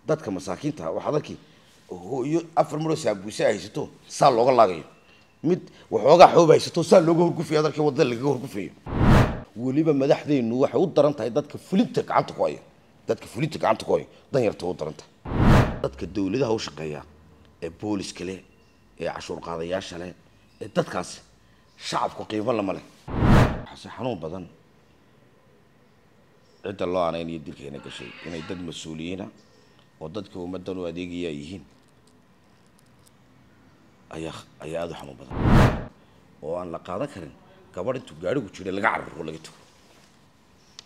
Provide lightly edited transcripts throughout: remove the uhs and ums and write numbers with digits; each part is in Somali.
dadka masaakiinta waxaad arki hooyo afar maro saabuusa haysato saa looga laagayo mid waxoogaa xoob haysato saa looga horgufiyo adarkii wadada laga horgufiyo waliba madaxdeenu waxay u daran tahay dadka fulinta gacanta ku haya dan yarta u daran tahay dadka dawladaha u shaqeeya ee booliska leh ee cashuur qaadayaasha leh ee dadkaas shacabku qiimo lama leh waxa xanuun badan cid loo aanay dilkeena gashay inay dad mas'uuliyiina oo dadka ummadan u adeegaya yihiin ayaa aad u xanuun badan oo aan la qaadan karin gabadh intuu gaarigu jiray laga cararo laga tago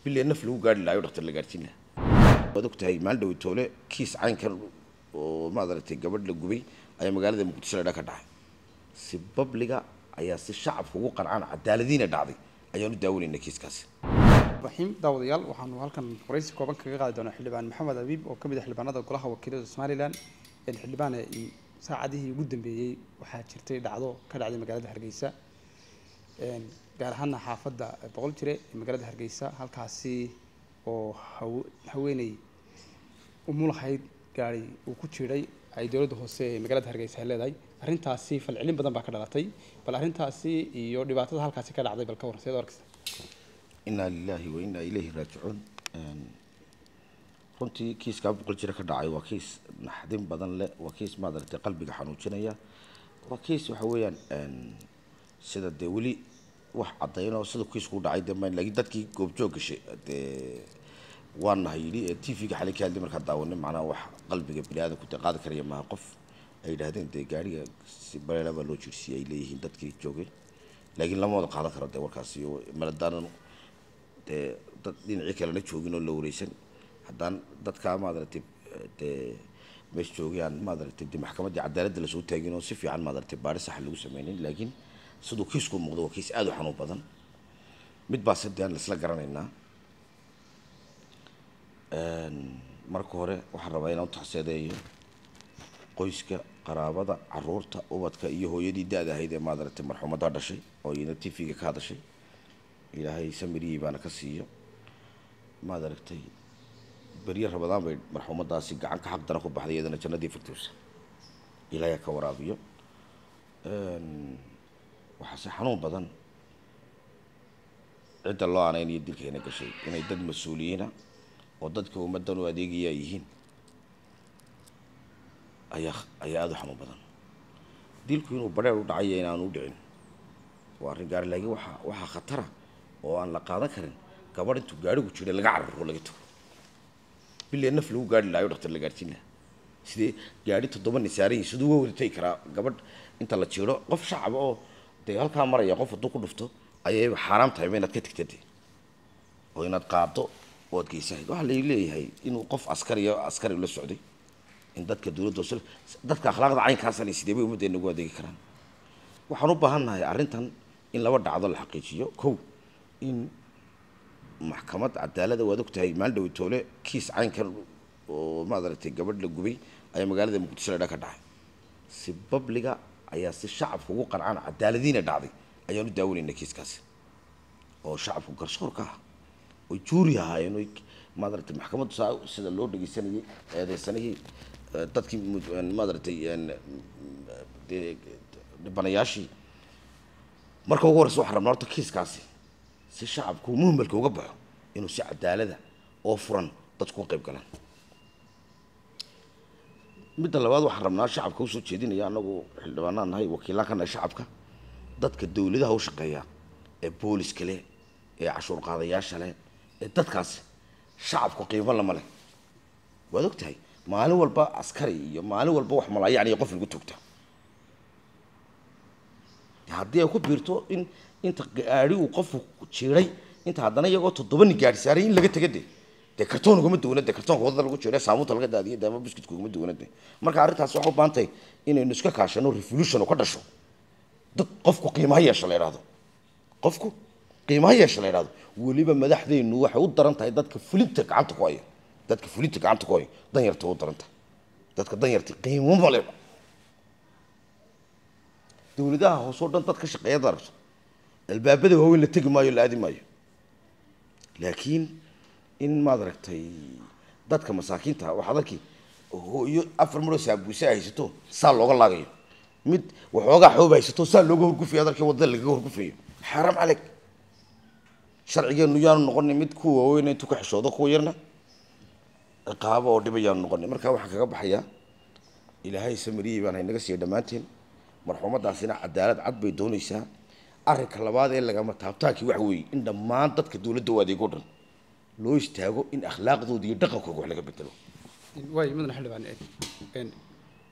bilaa naf lagu gaari laayo dhaqtar la gaarsiin lahaa wada ku tahay maal dhow toole kiis caynkan oo maadartay gabadh la gubay ayaa magaalada Muqdisho ka dhacay si babliga ayaa si shacabku ugu qancaan cadaaladiina dhacday ayaanu daawanayna kiiskaasi رحيم داود يال وحنا هالكن رئيس كوبان كقاعد دون حلبان محمد أبيب وكمل حلبان هذا كلها وكيل سوماليلاند الحلبان ساعده يقدم بيه وحاجة شرطي دعوه كدعوه مجال هرجيسة قال هنا حافظ بقول ترى مجال هرجيسة هالكاسي وهويني ومول حيد قاري وكتيري أي دولة هوسة مجال هرجيسة هلا داي أرين تاسي فالعلم بدن بكرلاتي فالأرين تاسي يودي بعضها هالكاسي كدعوه بالكور سيد أركس إنا لله وإنا إليه راجعون runtii kiiska boqol jira ka dhacay waa kiis naxdin badan leh waa kiis maadartay qalbiga xanuujinaya waa kiis waxa weeyaan sida de wali wax cadayno sida kiisku dhacay damay laakiin dadkii goobjoog gashay waan hayri TV-ga xalay ka hadlay marka daawanay macna wax qalbiga bini'aadamku qaadi kariya ma qof ay yiraahdeen de gaariga si bareelaba loo jirsiyay leeyihiin dadkii joogay laakiin lama wada qaadan karo de warkaasi maladaan dad dhinacii kale la joogin oo la wareysan haddaan dadka maadartay meesh joogayaan maadartay maxkamadda cadaaladda la soo taagin oo si fiican maadartay baaris sax lagu sameeyay laakiin sidoo kiisku muuqdo waa kiis aad u xanuun badan mid baa saddean la isla garanaynaa marka hore waxaan rabaa inaan taxsiideeyo qoyska qaraabada caruurta ubadka iyo hooyadii daada ahayd ee maadartay marxuumada dhashay oo iyana TV-ga ka hadashay ilaahay samiriyi baana ka siiyo maadartay bariya rabadaan bay marxuumadaasi gacan ka xaq daran ku baxday iyadana jannadii firdaws ilaahay ka waraabiyo waxa xanuun badan cid loo aanay dilkeena gashay inay dad mas'uuliyiina oo dadka ummadan u adeegaya yihiin ayaa aad u xanuun badan dilku inuu bareer u dhacay inaan u dhicin waa arrin gaar laakiin waxa khatar ah oo aan la qaadan karin gabadh intuu gaarigu jiray laga cararo laga tago bilaa naf lagu gaari laayo dhaqtar la gaarsiin lahaa sidee gaari 7 nisaariin sidoo wada tay kara gabadh inta la jiro qof shacab oo de halka maraya qof waddo ku dhufto ayay xaraam tahay inaad ka tagtay oo inaad qaado oo aad geysay waxa la leeyahay inuu qof askari la socday in dadka dawladda dadka akhlaaqda caynkaas ay sidee bay ummadeen ugu adeegi karaan waxaan u baahanahay arrintan in laba dhacdo la xaqiijiyo kow in maxkamad cadaalada wada ku tahay maal dhow toole kiis caynkan oo maadartay gabadh la gubay ayaa magaalada Muqdisho ka dhacay si babliga ayaa si shacabku ugu qancaan cadaaladiina dhacday ayaanu daawanayna kiiskaasi oo shacabku garsoorka oo juuri ahaayeen oo maadartay maxkamaddu sida loo dhageysanayay eedeysanayay dadkii maadartay banayaashii marka ugu horeysa waxaan rabnaa horta kiiskaasi si shacabku muhimmalka uga baxo inuu si cadaalada oo furan dadku qayb galaan midda labaad waxaan rabnaa shacabka u soo jeedinaya anagu xildhibaanaan nahay wakiilana shacabka dadka dawladaha u shaqeeya ee booliska leh ee cashuur qaadayaasha leh ee dadkaas shacabku qiimo lama leh waad ogtahay maalin walba askari iyo maalin walba wax malaayacni qof lagu togta haddii ay ku biirto in inta gaari uu qof jiray inta haddana iyagoo 7 gaari saaray in laga tagay de kartoon kuma duwanada kartoonka wadada lagu jiray saamuunta laga daadiyay dama biskitku kuma duwanada marka arrintaas waxa u baantay inaynu iska kaashano revolution oo ka dhasho dad qofku qiimaha yeesho la yiraahdo qofku qiimaha yeesho la yiraahdo waliba madaxdeenu waxay u daran tahay dadka fulinta gacanta ku haya dan yarta u daran tahay dadka dan yarta qiimo ma leh dawladaha hoos oo dhan dadka shaqeeya darso albaabada waaweyn la tagi maayo la aadi maayo laakiin in ma daragtay dadka masaakiinta waxaad arki hooyo afar maro saabuuse haysato saa looga laagayo mid waxoogaa xoob haysato saa looga horgufayo adarkii wadada lagaga horgufayo xaram calayk sharcigeenu yaanu noqonay mid kuwa waaweyn intuu ka xishoodo kuwa yarna ciqaabo oo dhiba yaanu noqonay marka waxaan kaga baxayaa ilaahay samariyey baan haynaga siiya dhammaanteen marxuumadaasina cadaalad cad bay doonaysaa arrinka labaad ee lagama taabtaankii waxa weeye in dhammaan dadka dowladda u adeego dhan loo istaago in akhlaaqdooda iyo dhaqankooda wax laga bedelo waay mudane xildhibaan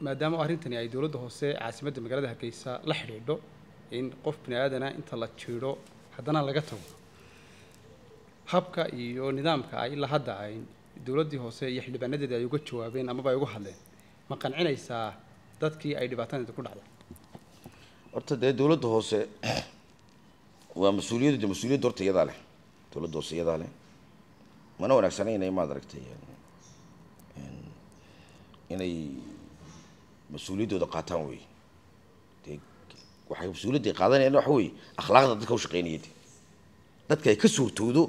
maadaama arrintani ay dowladda hoose caasimadda magaalada Hargeysa la xidhiidho in qof bini aadana inta la jiiro haddana laga tago habka iyo nidaamka ay la hadda ay dowladdii hoose iyo xildhibaanadeeda ay uga jawaabeen ama ay uga hadleen ma qancinaysaa dadkii ay dhibaatada ku dhacday horta dee dowladda hoose waa mas-uuliyadda horta iyadaa leh dowladda hoose iyadaa leh mana wanaagsanayna maad aragtay inay mas-uuliyaddooda qaataan wey dee waxay mas-uuliyadda qaadanayaan waxa weeye akhlaaqda dadka u shaqeynaya dadka ay ka suurtoodo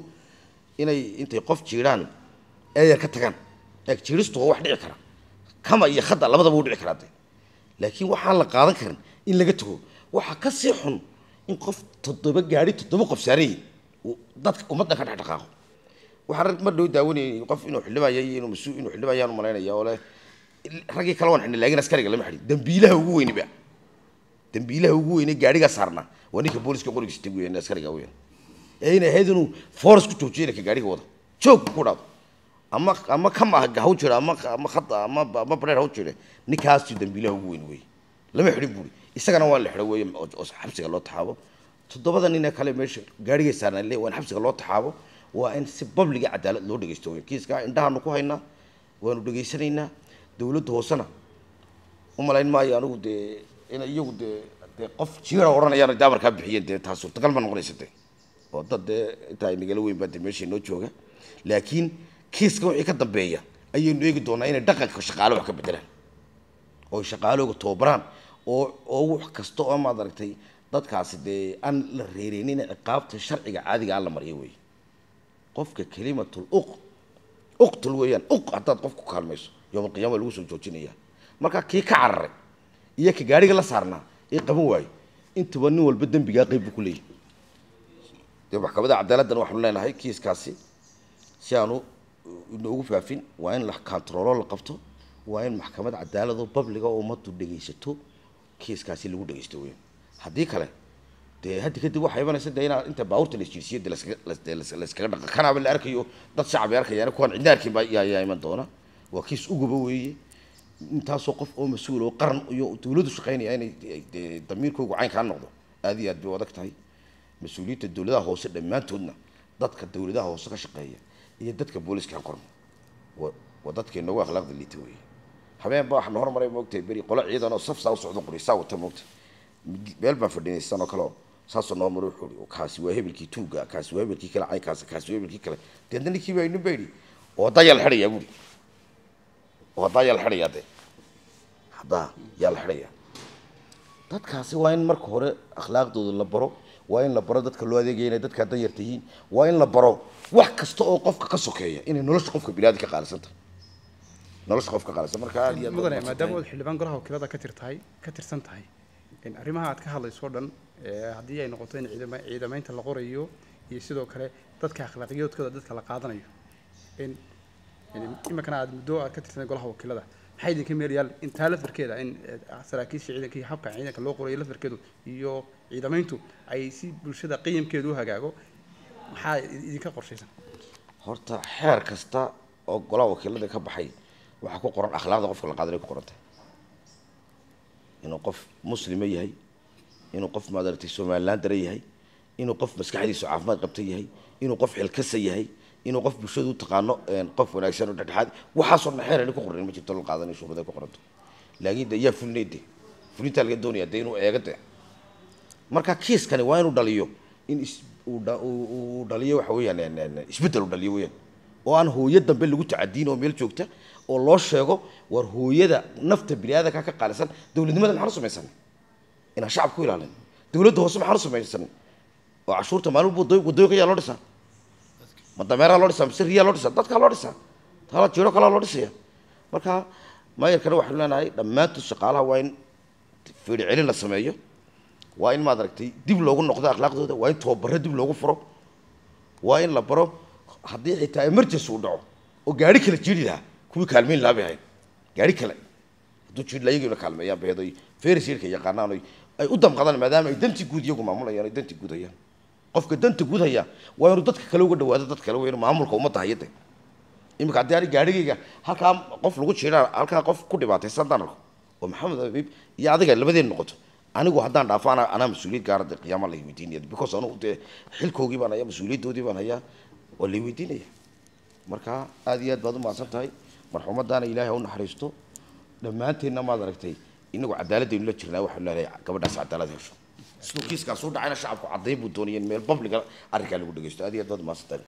inay intay qof jiiraan eeyar ka tagaan eeg jiiristu waa wax dhici kara kama iyo khadda labadaba u dhici karaa dee laakiin waxaan la qaadan karin in laga tago waxaa ka sii xun in qof 7 qof saaray dadka ummadda ka dhaqaaqo waxaan mar dhow daawanayay qof inuu xildhibaan yahay inuu mas'uul inuu xildhibaan yahay malaynaya oo leh ragii kala wan xidhnay laakiin askariga lama xidhin dambiilaha ugu weyni gaariga saarna waa ninka booliska qorigiisa tagu weyn askariga weyn ayna heedinu force ku joojiyay ka gaariga wada joog ku dhaado ama kama haw jira ama khada ama bareer haw jira ninkaas dambiilaha ugu weyn wey lama xidhin buuri isagana waa la xidho weey oo xabsiga loo taxaabo 7 nin kale meesha gaariga saarna leeyahay waan xabsiga loo taxaabo waa in si public cadaalad loo dhageysto kiiska indhaha ku haynaa waanu dhageysanaynaa dowladda hoosana umalayn maayo anigu dee in iyagu dee qof jiira oranayaan daamar ka bixiyeen dee taas suurtagal ma noqonaysa dee oo dad dee inta nagala weyn baa meesha noo jooga laakiin kiiska wixii ka dambeeya ayaynu eegi doonaa inay dhaqanka shaqaale wax ka bedelaan oo shaqaalooga tababaraan oo wax kasta oo maad aragtay dadkaasi dee aan la reereynin ciqaabta sharciga caadiga aan la mariyo wey qofka kalimatul uqtul weeyaan hadaad qof ku kaalmayso yawmal qiyaama lagu soo joojinaya marka kii ka cararay iyo ka gaariga la saarnaa ee qaban waayo intaba nin walba dambiga qayb ku leeyahay dee maxkamadda cadaaladdan waxaanu leenahay kiiskaasi si aanu inoogu faafin waa in la control la qabto waa in maxkamad cadaalad oo public oo ummaddu dhageysato kiiskaasi lagu dhageysto weeyaan haddii kale dee hadda kadib waxay imanaysaa dee inta baawurta la jirsiyada la iskaga dhaqa kanaaba la arkayo dad shacab ay arkayaan kuwan cidna arkin baa yaa iman doona waa kiis uguba weeye intaasoo qof oo mas-uul oo qaran iyo dowladdu shaqeynaya inay damiirkoogu cayn kaa noqdo aad iyo aad bay adag tahay mas-uuliyadda dowladaha hoose dhammaantoodna dadka dowladaha hoose ka shaqeeya iyo dadka booliska ka koran waa dadkii noogu akhlaaqda liita weeye habeen baa waxaan hormaray moogtay beri qolo ciidan oo saf saa u socdo qorisaa wata moogtay meel baan fadhinaysan oo kale saasoo noo maro wuxuu kaasi waa hebelkii tuuga kaasi waa hebelkii kale caynkaasi kaasi waa hebelkii kale deedna ninkii baa inu baydi oo haddaa yaa la xidhayaa buuri oo haddaa yaa la xidhayaa dee haddaa yaa la xidhayaa dadkaasi waa in marka hore akhlaaqdooda la baro waa in la baro dadka loo adeegaya inay dadka haddan yarta yihiin waa in la baro wax kasta oo qofka ka sokeeya inay nolosha qofka biniaadamka ka qaalisan tahay nolosha qofka qaalisan marka aad iyo mudane maadaama aad xildhibaan golaha wakiilada ka tirsan tahay in arrimaha aad ka hadlayso dhan haddii ay noqoto in ciidamaynta la qorayo iyo sidoo kale dadka akhlaaqiyaadkooda dadka la qaadanayo in imankana aad muddo aad ka tirsan golaha wakiilada maxay idinka meelayaal intaa lafirkeeda in saraakiisha ciidanka iyo habka ciidanka loo qorayo lafirkeedu iyo ciidamayntu ay si bulshada qiyamkeedu u hagaago maxaa idinka qorshaysan horta xeer kasta oo golaha wakiilada ka baxay waxaa ku qoran akhlaaqda qofka la qaadanay ku qorantay inuu qof muslima yahay inuu qof maadartay Soomaaliland dara yahay inuu qof maskaxdiisu caafimaad qabta yahay inuu qof xilkasa yahay inuu qof bulshadu taqaano qof wanaagsan oo dhexdhexaad waxaasoo dhan xeer ku qoran ma jirto la qaadanay shuruudo ku qoranto laakiin yaa fulneede fulinta laga doonayaa inuu eegada marka kiiskani waa inuu dhaliyo in uu dhaliyo waxa weeyaan isbedel uu dhaliyo weeyaan oo aan hooyada dambe lagu tacadiin oo meel joogta oo loo sheego war hooyada nafta bini'aadamka ka qaalisan dawladnimada maxaa samaysan ina shacab ku ilaalin dawladda hoose maxaa samaysan oo cashuurta maalin wadooyinka yaa loo dhisaa madameera loo dhisaa siriya loo dhisaa dadka loo dhisaa tala jiro kala loo dhisaya marka ما يركنا وحنا هاي لما تشقالها وين في علين السماية وين ما دركتي دب لوجو نقطة أخلاق ده وين توبر دب لوجو فرو وين لبرو حدي حتى إمرجس ودعو وقاري كلا تجري ده كوي كلمين لا بهاي قاري كلا دو تجري لا يجي كلمة يا بهذا فيرسير كي يقارنانو أي قدام قدام مدام يدنتي جود يوم معمول يعني يدنتي جود هي قف كدنتي جود هي وين ردت كلو قد وادت كلو وين معمول قومة هيته إما كداري قاري هالكام قف لقول شيء هالكام قف كل بعض سنتنا ومحمد أبيب يعطيك اللي بدين نقطة أنا جو حدان رافع أنا مسؤولية قارد قيام الله يمديني because أنا قلت حل كوجي بنا يا مسؤولية دودي بنا يا واللي يمديني مركها هذه بعض ما صرتها مرحومة دانا إلهي هون حريستو لما أنت إنما دركتي إنه عدالة إنه تشرنا وحلا لي قبل ناس عدالة هيش سلوكيس كاسود عين الشعب عضيب والدنيا من البابليك أرجع له بدقيست هذه بعض ما صرتها